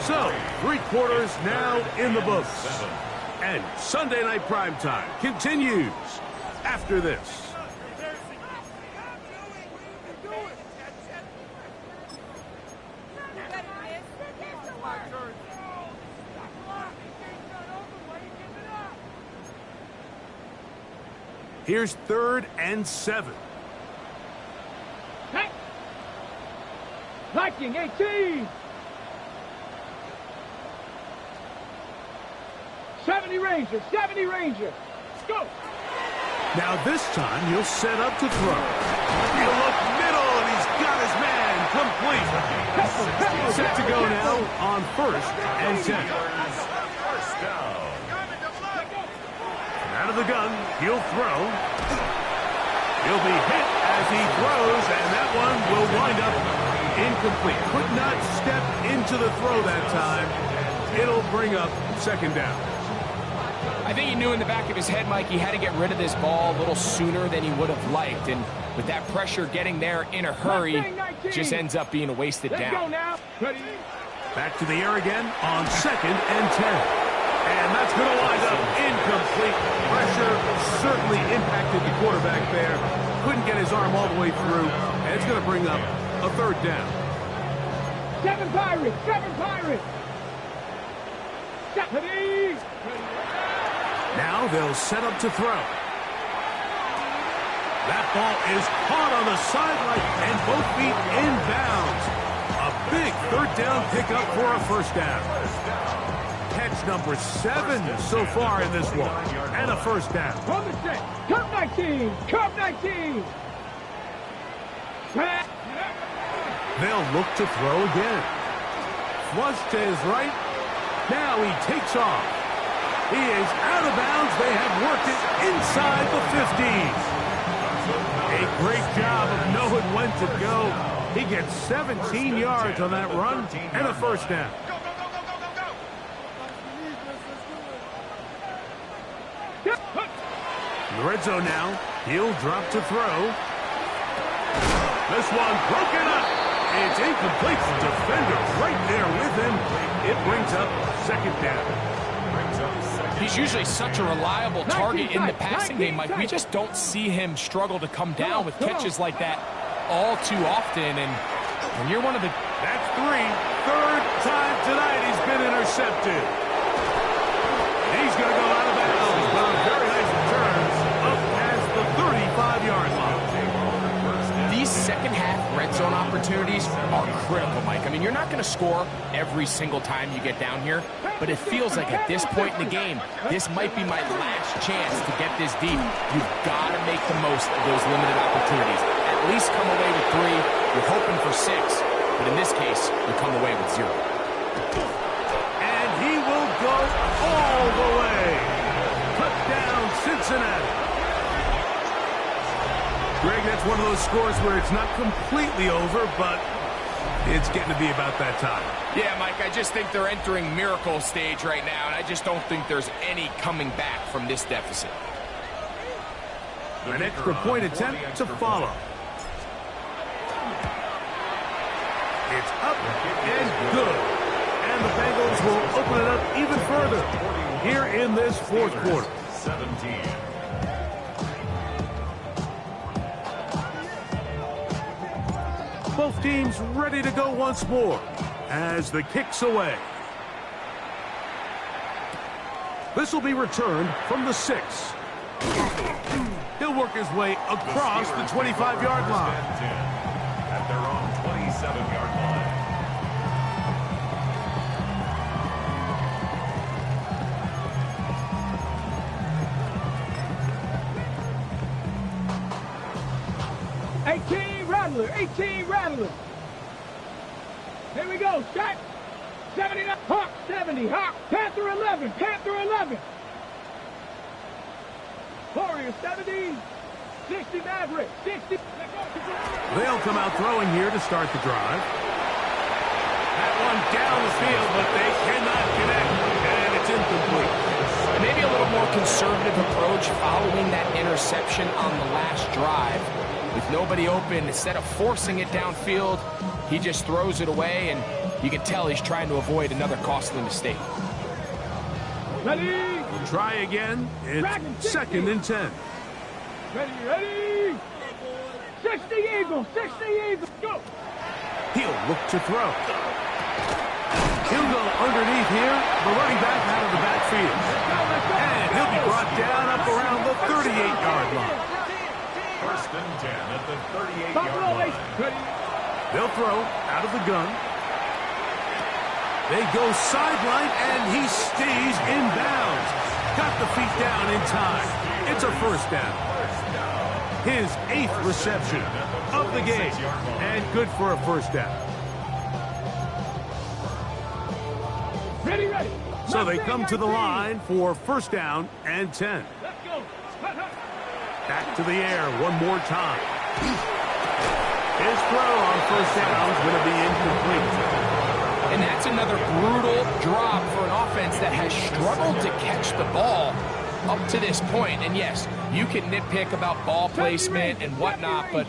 [SPEAKER 1] So, 3 quarters now in the books. And Sunday Night Primetime continues after this. Here's 3rd and 7.
[SPEAKER 2] Hey. Viking 18. 70 Ranger, 70 Ranger. Let's go.
[SPEAKER 1] Now this time he'll set up to throw. He'll look middle, and he's got his man complete. Set to go now on 1st and 10.
[SPEAKER 4] First down.
[SPEAKER 1] Out of the gun, he'll throw. He'll be hit as he throws, and that one will wind up incomplete. Could not step into the throw that time. It'll bring up 2nd down.
[SPEAKER 3] I think he knew in the back of his head, Mike, he had to get rid of this ball a little sooner than he would have liked. And with that pressure getting there in a hurry, just ends up being a wasted
[SPEAKER 2] Let's go
[SPEAKER 3] down.
[SPEAKER 2] now. Ready.
[SPEAKER 1] Back to the air again on 2nd and 10. And that's going to wind up incomplete. Pressure certainly impacted the quarterback there. Couldn't get his arm all the way through. And it's going to bring up a 3rd down.
[SPEAKER 2] 7 Pirates, 7 Pirates. 70.
[SPEAKER 1] Now they'll set up to throw. That ball is caught on the sideline and both feet inbounds. A big 3rd down pickup for a 1st down. Catch That's number 7 so far in this one. And a first down.
[SPEAKER 2] From the set. Curve 19. Curve 19.
[SPEAKER 1] They'll look to throw again. Flush to his right. Now he takes off. He is out of bounds. They have worked it inside the 50. A great job of knowing when to go. He gets 17 yards on that run and a first down. In the red zone now. He'll drop to throw. This one broken up. It's incomplete. Defender right there with him. It brings up second down.
[SPEAKER 3] He's usually such a reliable target in the passing game, Mike. We just don't see him struggle to come down with catches like that all too often. And when you're one of the...
[SPEAKER 1] That's 3. Third time tonight he's been intercepted. He's going to go out of bounds, but a very nice return up past the 35-yard line.
[SPEAKER 3] These second-half red zone opportunities are critical, Mike. I mean, you're not going to score every single time you get down here, but it feels like at this point in the game, this might be my last chance to get this deep. You've got to make the most of those limited opportunities. At least come away with 3. You're hoping for 6, but in this case, you come away with 0.
[SPEAKER 1] And he will go all the way. Touchdown, Cincinnati. Greg, that's one of those scores where it's not completely over, but it's getting to be about that time.
[SPEAKER 3] Yeah, Mike, I just think they're entering miracle stage right now, and I just don't think there's any coming back from this deficit.
[SPEAKER 1] An extra point attempt to follow. It's up and good. And the Bengals will open it up even further here in this fourth quarter.
[SPEAKER 4] 17.
[SPEAKER 1] Both teams ready to go once more as the kick's away. This will be returned from the 6. He'll work his way across the 25-yard line.
[SPEAKER 4] At their own 27-yard line.
[SPEAKER 2] Rattler, 18 Rattler. Here we go, Shaq. 79, Hawk 70, Hawk. Panther 11, Panther 11. Warrior 70, 60 Maverick, 60.
[SPEAKER 1] They'll come out throwing here to start the drive. That one down the field, but they cannot connect, and it's incomplete.
[SPEAKER 3] Maybe a little more conservative approach following that interception on the last drive. With nobody open, instead of forcing it downfield, he just throws it away, and you can tell he's trying to avoid another costly mistake.
[SPEAKER 2] Ready?
[SPEAKER 1] We'll try again. It's second and 10.
[SPEAKER 2] Ready, ready. 60 Eagles, 60 Eagles, go.
[SPEAKER 1] He'll look to throw. He'll go underneath here, the running back out of the backfield. And he'll be brought down up around the 38-yard line.
[SPEAKER 4] First and 10 at the 38-yard line.
[SPEAKER 1] They'll throw out of the gun. They go sideline, and he stays in bounds. Got the feet down in time. It's a first down. His 8th reception of the game, and good for a first down.
[SPEAKER 2] Ready, ready.
[SPEAKER 1] So they come to the line for first down and 10.
[SPEAKER 2] Let's go.
[SPEAKER 1] Back to the air one more time. His throw on first down is going to be incomplete.
[SPEAKER 3] And that's another brutal drop for an offense that has struggled to catch the ball up to this point. And yes, you can nitpick about ball placement and whatnot, but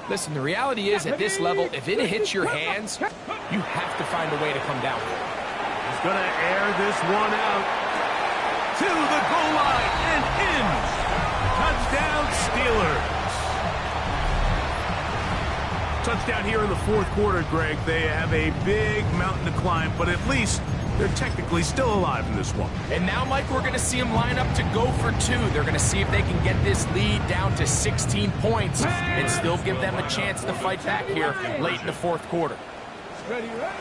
[SPEAKER 3] listen, the reality is at this level, if it hits your hands, you have to find a way to come down.
[SPEAKER 1] He's going to air this one out to the goal line and in. Touchdown, Steelers. Touchdown here in the fourth quarter, Greg. They have a big mountain to climb, but at least they're technically still alive in this one.
[SPEAKER 3] And now, Mike, we're going to see them line up to go for 2. They're going to see if they can get this lead down to 16 points and still give them a chance to fight back here late in the fourth quarter.
[SPEAKER 2] Ready, ready.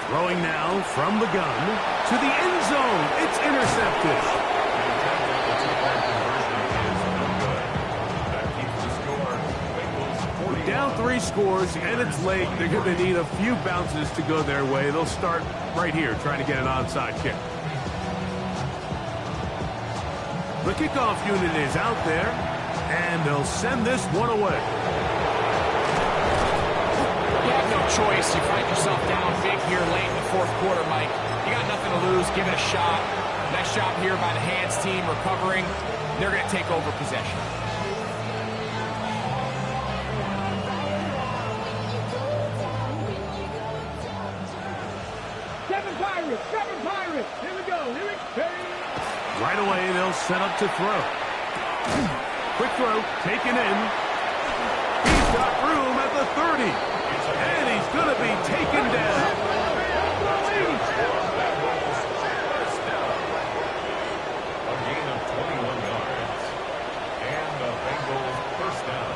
[SPEAKER 1] Throwing now from the gun to the end zone. It's intercepted. Down 3 scores, and it's late. They're going to need a few bounces to go their way. They'll start right here, trying to get an onside kick. The kickoff unit is out there, and they'll send this one away.
[SPEAKER 3] You have no choice. You find yourself down big here late in the 4th quarter, Mike. You got nothing to lose. Give it a shot. Nice job here by the hands team recovering. They're going to take over possession.
[SPEAKER 2] Seven Pirates. Here we go.
[SPEAKER 1] Right away, they'll set up to throw. Quick throw, taken in. He's got room at the 30. And he's going to be taken down.
[SPEAKER 4] A gain of 21 yards. And the Bengals first down.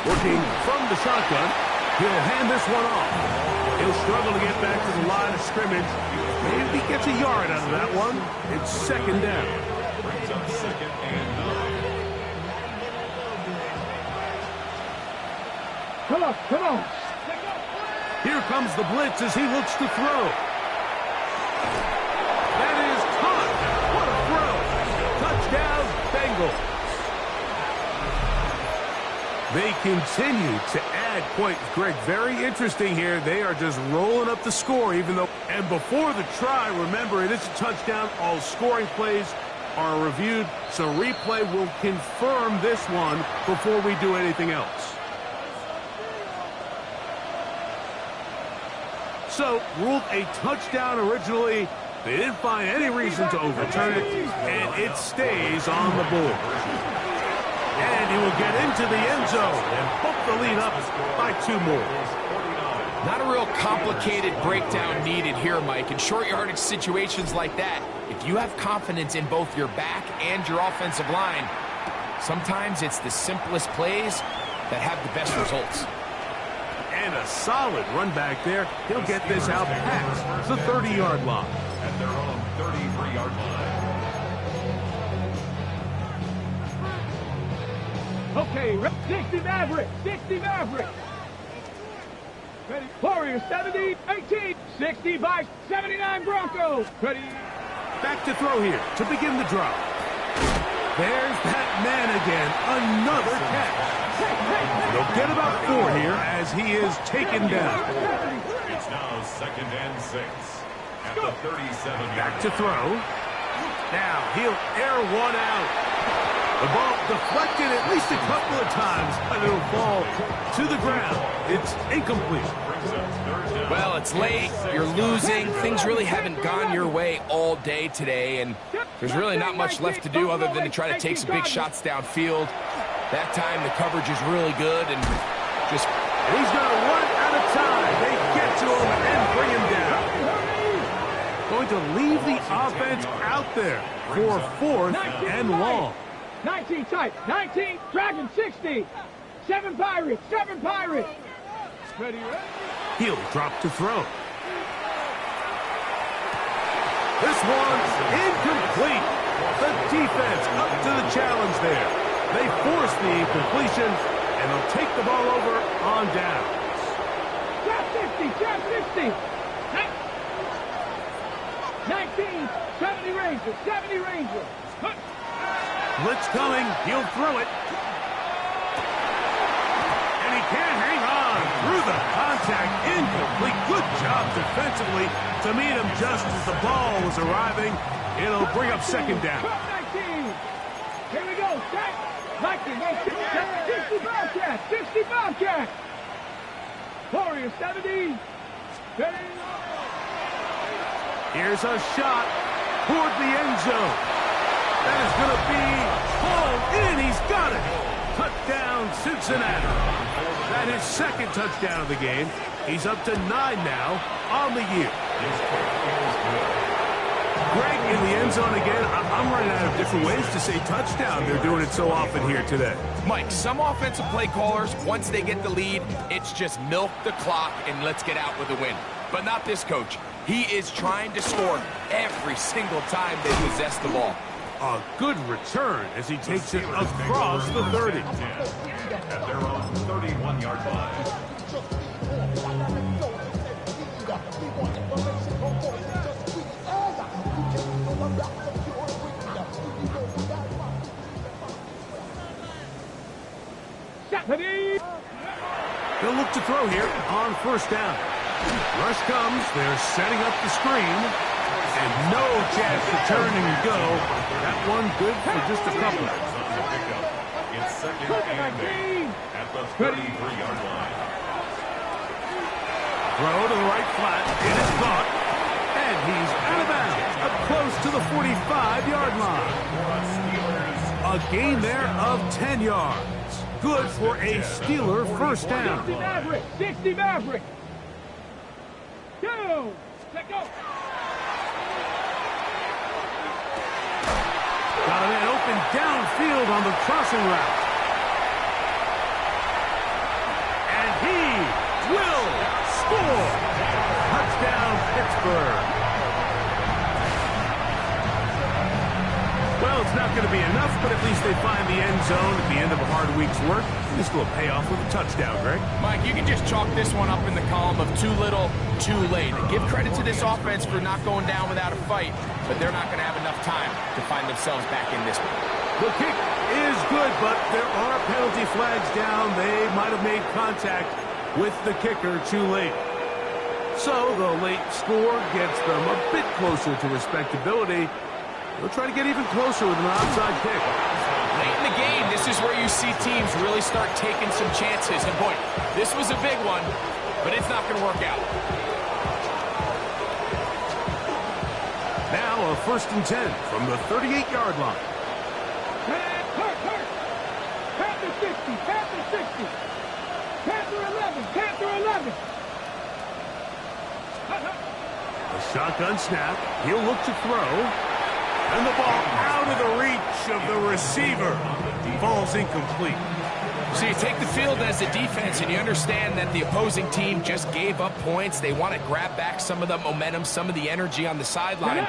[SPEAKER 1] Working from the shotgun. He'll hand this one off. He'll struggle to get back to the line of scrimmage. Maybe he gets a yard out of that one. It's 2nd down.
[SPEAKER 4] Brings up 2nd and 9.
[SPEAKER 2] Come on.
[SPEAKER 1] Here comes the blitz as he looks to throw. That is caught. What a throw. Touchdown, Bengals. They continue to add points. Greg, very interesting here. They are just rolling up the score, even though... And before the try, remember, it is a touchdown. All scoring plays are reviewed, so replay will confirm this one before we do anything else. So, ruled a touchdown originally. They didn't find any reason to overturn it, and it stays on the board. And he will get into the end zone and hook the lead up by 2 more.
[SPEAKER 3] Not a real complicated breakdown needed here, Mike. In short yardage situations like that, if you have confidence in both your back and your offensive line, sometimes it's the simplest plays that have the best results.
[SPEAKER 1] And a solid run back there. He'll get this out past the 30-yard line.
[SPEAKER 4] At their own 33-yard line.
[SPEAKER 2] Okay, 60 Maverick. Ready, Warriors, 70, 18, 65, 79 Broncos. Ready.
[SPEAKER 1] Back to throw here to begin the drive. There's that man again, another catch. They'll get about 4 here as he is taken down.
[SPEAKER 4] It's now 2nd and 6 at the 37.
[SPEAKER 1] Back to throw. Now he'll air one out. The ball deflected at least a couple of times, but it'll fall to the ground. It's incomplete.
[SPEAKER 3] Well, it's late. You're losing. Things really haven't gone your way all day today, and there's really not much left to do other than to try to take some big shots downfield. That time, the coverage is really good, and just...
[SPEAKER 1] He's got one at a time. They get to him and bring him down. Going to leave the offense out there for 4th and long.
[SPEAKER 2] 19 tight, 19, Dragon 60, 7 Pirates. Ready.
[SPEAKER 1] He'll drop to throw. This one's incomplete. The defense up to the challenge there. They force the incompletion, and they'll take the ball over on down.
[SPEAKER 2] Trap 60. 19, 70 Rangers.
[SPEAKER 1] Blitz coming. He'll throw it. And he can't hang on through the contact. Incomplete. Good job defensively to meet him just as the ball was arriving. It'll bring up 2nd down.
[SPEAKER 2] 19. Here we go. 60 Bobcats. Warriors 70.
[SPEAKER 1] Here's a shot toward the end zone. That is going to be hauled in. He's got it. Touchdown, Cincinnati. That is 2nd touchdown of the game. He's up to 9 now on the year. Greg, in the end zone again. I'm running out of different ways to say touchdown. They're doing it so often here today.
[SPEAKER 3] Mike, some offensive play callers, once they get the lead, it's just milk the clock and let's get out with a win. But not this coach. He is trying to score every single time they possess the ball.
[SPEAKER 1] A good return as he takes it across the 30.
[SPEAKER 4] At their own 31-yard line.
[SPEAKER 1] They'll look to throw here on first down. Rush comes. They're setting up the screen. And no chance to turn and go. That one good for just a couple.
[SPEAKER 4] It's second and 8 at the 33-yard line.
[SPEAKER 1] Throw to the right flat. It is caught. And he's out of bounds. Up close to the 45-yard line. A gain there of 10 yards. Good for a Steeler first down.
[SPEAKER 2] 60 Maverick. 60 Maverick. Go. Let go.
[SPEAKER 1] Got a man open downfield on the crossing route. And he will score. Touchdown, Pittsburgh. Well, it's not going to be enough, but at least they find the end zone at the end of a hard week's work. This will pay off with a touchdown, Greg.
[SPEAKER 3] Mike, you can just chalk this one up in the column of too little, too late. Give credit to this offense for not going down without a fight, but they're not going to have enough time to find themselves back in this one.
[SPEAKER 1] The kick is good, but there are penalty flags down. They might have made contact with the kicker too late. So the late score gets them a bit closer to respectability. They'll try to get even closer with an onside kick.
[SPEAKER 3] Late in the game, this is where you see teams really start taking some chances. And boy, this was a big one, but it's not going to work out.
[SPEAKER 1] Now a 1st and 10 from the 38-yard line.
[SPEAKER 2] Hurt. Panther 60. Panther 60. Panther 11. Panther 11.
[SPEAKER 1] A shotgun snap. He'll look to throw. And the ball out of the reach of the receiver. Falls incomplete.
[SPEAKER 3] So you take the field as a defense and you understand that the opposing team just gave up points. They want to grab back some of the momentum, some of the energy on the sideline.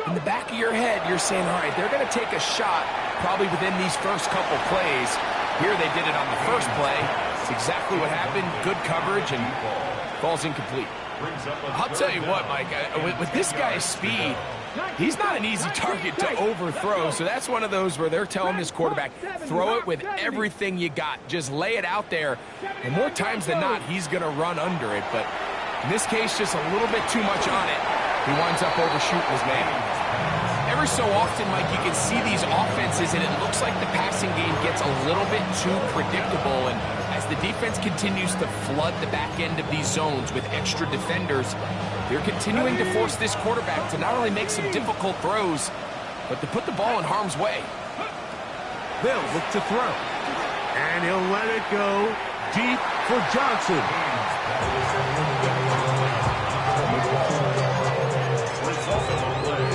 [SPEAKER 3] In the back of your head, you're saying, all right, they're going to take a shot probably within these first couple plays. Here they did it on the first play. It's exactly what happened. Good coverage and falls incomplete. I'll tell you what, Mike, with this guy's speed, he's not an easy target to overthrow, so that's one of those where they're telling this quarterback, throw it with everything you got. Just lay it out there, and more times than not, he's going to run under it. But in this case, just a little bit too much on it. He winds up overshooting his man. Every so often, Mike, you can see these offenses, and it looks like the passing game gets a little bit too predictable, and as the defense continues to flood the back end of these zones with extra defenders, they're continuing to force this quarterback to not only make some difficult throws, but to put the ball in harm's way.
[SPEAKER 1] They'll look to throw. And he'll let it go deep for Johnson.
[SPEAKER 4] Result of the play is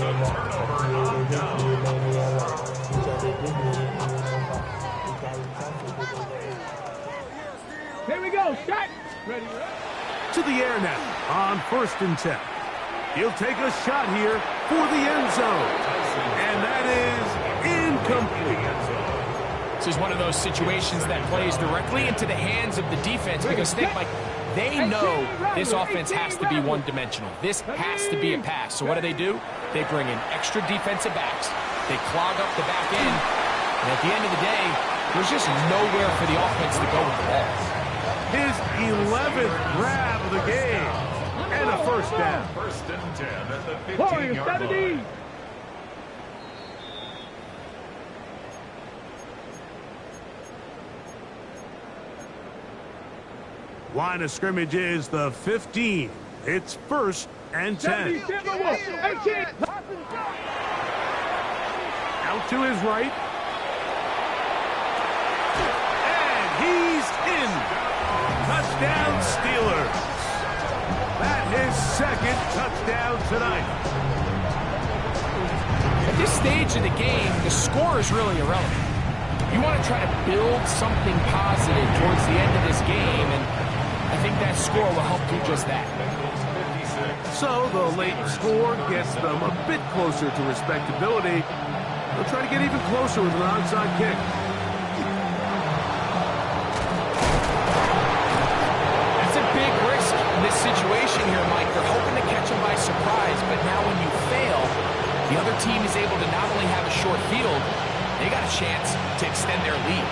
[SPEAKER 4] a turnover on down.
[SPEAKER 2] Here we go. Shot. Ready.
[SPEAKER 1] To the air now on 1st and 10. He'll take a shot here for the end zone. And that is incomplete.
[SPEAKER 3] This is one of those situations that plays directly into the hands of the defense because think, Mike, they know this offense has to be one-dimensional. This has to be a pass. So what do? They bring in extra defensive backs. They clog up the back end. And at the end of the day, there's just nowhere for the offense to go with the ball.
[SPEAKER 1] His 11th grab of the game. And a first down.
[SPEAKER 4] 1st and 10 at the 15-yard line.
[SPEAKER 1] Line of scrimmage is the 15. It's 1st and 10. Out to his right. And he's in. Touchdown, Steelers. That is 2nd touchdown tonight.
[SPEAKER 3] At this stage of the game, the score is really irrelevant. You want to try to build something positive towards the end of this game, and I think that score will help do just that.
[SPEAKER 1] So the late score gets them a bit closer to respectability. They'll try to get even closer with an onside kick.
[SPEAKER 3] That's a big risk in this situation here, Mike. They're hoping to catch them by surprise, but now when you fail, the other team is able to not only have a short field, they got a chance to extend their lead.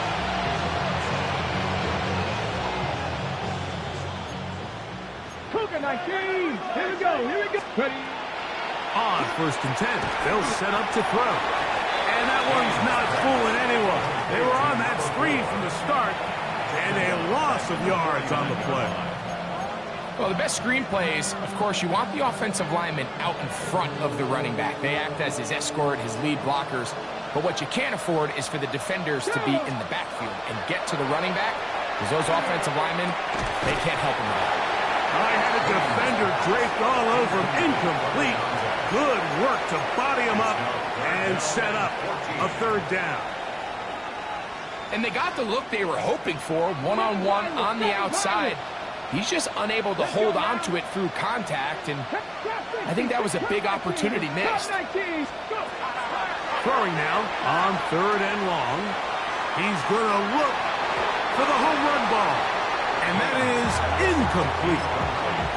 [SPEAKER 2] Cougar 19. Here we go. Ready.
[SPEAKER 1] On 1st and 10, they'll set up to throw. And that one's not fooling anyone. They were on that screen from the start, and a loss of yards on the play.
[SPEAKER 3] Well, the best screen plays, of course, you want the offensive lineman out in front of the running back. They act as his escort, his lead blockers. But what you can't afford is for the defenders to be in the backfield and get to the running back, because those offensive linemen, they can't help him with that.
[SPEAKER 1] I had a defender draped all over him, incomplete. Good work to body him up and set up a 3rd down.
[SPEAKER 3] And they got the look they were hoping for, one-on-one on the outside. He's just unable to hold on to it through contact, and I think that was a big opportunity missed.
[SPEAKER 1] Throwing now on 3rd and long. He's going to look for the home run ball, and that is incomplete.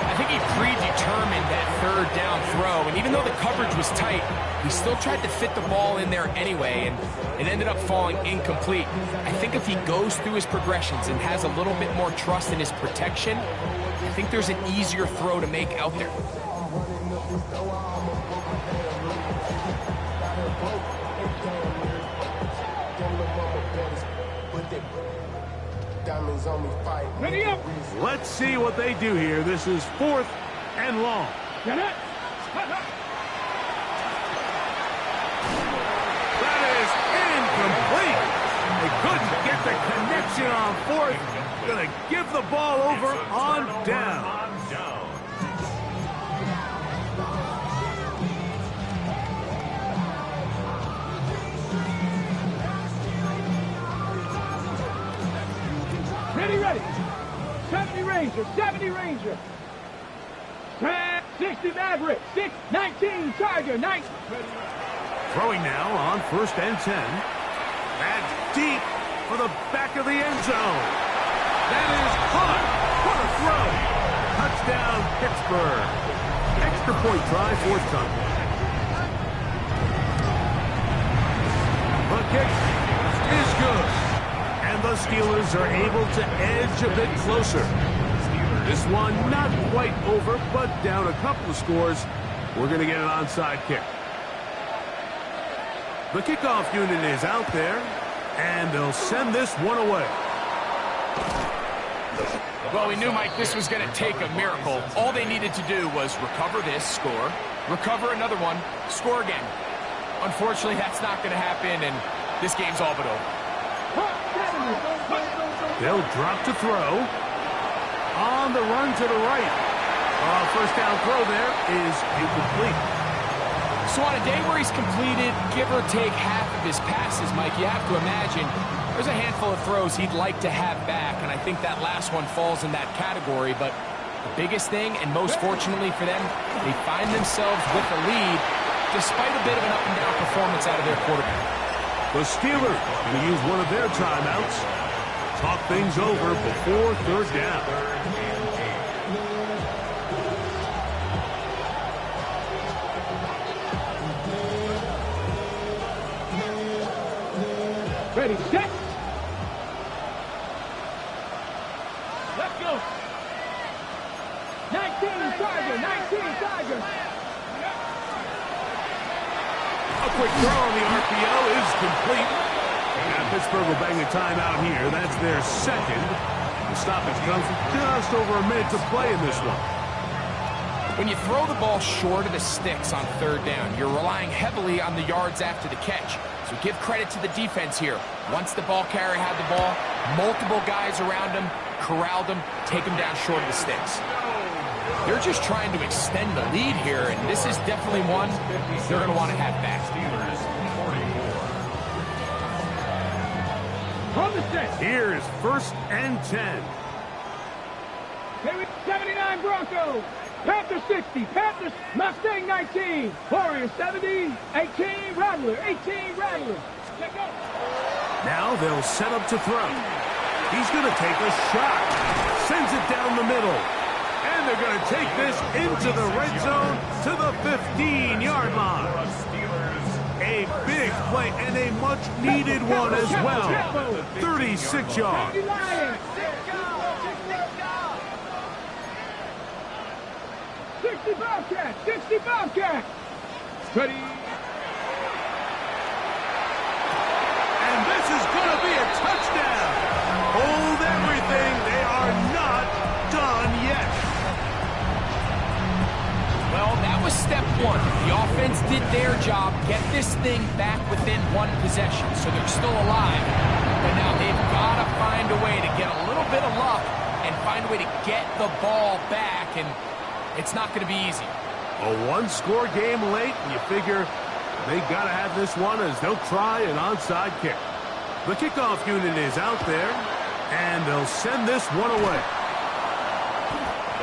[SPEAKER 3] I think he predetermined that 3rd down throw, and even though the coverage was tight, he still tried to fit the ball in there anyway, and it ended up falling incomplete. I think if he goes through his progressions and has a little bit more trust in his protection, I think there's an easier throw to make out there.
[SPEAKER 2] Ready up.
[SPEAKER 1] Let's see what they do here. This is 4th and long.
[SPEAKER 2] Get it.
[SPEAKER 1] That is incomplete. They couldn't get the connection on 4th. Going to give the ball over on down.
[SPEAKER 2] Ready. 70 Ranger. 60 Maverick. 19 Tiger. 19.
[SPEAKER 1] Throwing now on 1st and 10. That's deep for the back of the end zone. That is caught. What a throw. Touchdown, Pittsburgh. Extra point try, 4th time. The kick is good. And the Steelers are able to edge a bit closer. This one not quite over, but down a couple of scores. We're going to get an onside kick. The kickoff unit is out there, and they'll send this one away.
[SPEAKER 3] Well, we knew, Mike, this was going to take a miracle. All they needed to do was recover this, score, recover another one, score again. Unfortunately, that's not going to happen, and this game's all but over.
[SPEAKER 1] They'll drop to throw. On the run to the right. 1st down throw there is incomplete.
[SPEAKER 3] So on a day where he's completed, give or take half of his passes, Mike, you have to imagine there's a handful of throws he'd like to have back, and I think that last one falls in that category. But the biggest thing, and most fortunately for them, they find themselves with a lead despite a bit of an up-and-down performance out of their quarterback.
[SPEAKER 1] The Steelers going to use one of their timeouts. Talk things over before 3rd down.
[SPEAKER 2] Ready, set. Let's go. 19 Tiger.
[SPEAKER 1] A quick throw on the RPO is complete. Now Pittsburgh will bang a timeout here. That's their 2nd. The stoppage comes with just over a minute to play in this one.
[SPEAKER 3] When you throw the ball short of the sticks on 3rd down, you're relying heavily on the yards after the catch. So give credit to the defense here. Once the ball carrier had the ball, multiple guys around him, corralled him, take him down short of the sticks. They're just trying to extend the lead here, and this is definitely one they're going to want to have back.
[SPEAKER 4] Steelers 44.
[SPEAKER 2] On the set.
[SPEAKER 1] Here's 1st and 10.
[SPEAKER 2] Here we 79 Broncos. Panthers 60. Panthers Mustang 19. Warriors 70. 18 Rattler. 18 Rattler. Let go.
[SPEAKER 1] Now they'll set up to throw. He's going to take a shot. Sends it down the middle. And they're going to take this into the red zone to the 15-yard line. A big play and a much-needed one as well. 36 yards.
[SPEAKER 2] 60 Bobcat. 60 Bobcat. Ready.
[SPEAKER 1] And this is going to be a touchdown. Hold everything. They are not done yet.
[SPEAKER 3] Well, that was step one. The offense did their job, get this thing back within one possession, so they're still alive. But now they've got to find a way to get a little bit of luck and find a way to get the ball back, and it's not going to be easy.
[SPEAKER 1] A one-score game late, and you figure they got to have this one as they'll try an onside kick. The kickoff unit is out there, and they'll send this one away.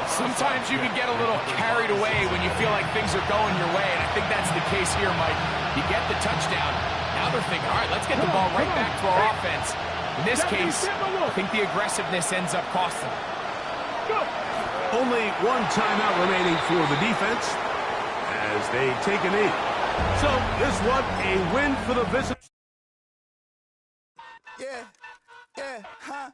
[SPEAKER 3] Sometimes you can get a little carried away when you feel like things are going your way, and I think that's the case here, Mike. You get the touchdown. Now they're thinking, all right, let's get the ball right back to our offense. In this case, I think the aggressiveness ends up costing them.
[SPEAKER 1] Only one timeout remaining for the defense as they take a knee. So this one, a win for the visitors.
[SPEAKER 5] Yeah, huh?